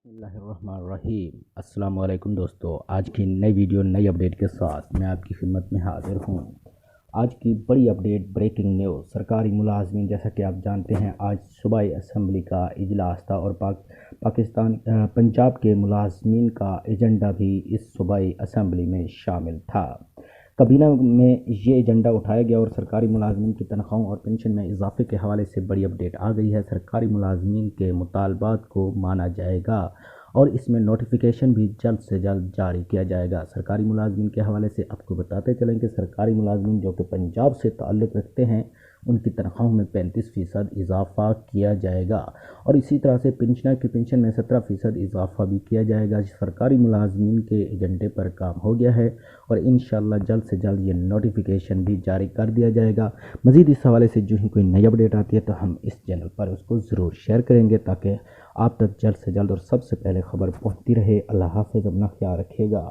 बिस्मिल्लाहिर्रहमानिर्रहीम। अस्सलाम वालेकुम दोस्तों, आज की नई वीडियो नई अपडेट के साथ मैं आपकी खिदमत में हाजिर हूँ। आज की बड़ी अपडेट, ब्रेकिंग न्यूज़। सरकारी मुलाजमीन, जैसा कि आप जानते हैं, आज सूबाई असम्बली का इजलास था और पंजाब के मुलाजमीन का एजेंडा भी इस सूबाई असम्बली में शामिल था। काबीना में ये एजेंडा उठाया गया और सरकारी मुलाजमीन की तनख्वाहों और पेंशन में इजाफे के हवाले से बड़ी अपडेट आ गई है। सरकारी मुलाजमीन के मुतालबात को माना जाएगा और इसमें नोटिफिकेशन भी जल्द से जल्द जारी किया जाएगा। सरकारी मुलाजमीन के हवाले से आपको बताते चलें कि सरकारी मुलाजमीन जो कि पंजाब से ताल्लुक़ रखते हैं, उनकी तनख्वाहों में 35% इजाफ़ा किया जाएगा और इसी तरह से पेंशनर की पेंशन में 17% इजाफ़ा भी किया जाएगा। सरकारी मुलाजमीन के एजेंडे पर काम हो गया है और इंशाअल्लाह जल्द से जल्द ये नोटिफिकेशन भी जारी कर दिया जाएगा। मज़ीद इस हवाले से जो ही कोई नई अपडेट आती है तो हम इस चैनल पर उसको ज़रूर शेयर करेंगे ताकि आप तक जल्द से जल्द और सबसे पहले खबर पहुँचती रहे। अल्लाह हाफ़िज़, अपना ख्याल रखिएगा।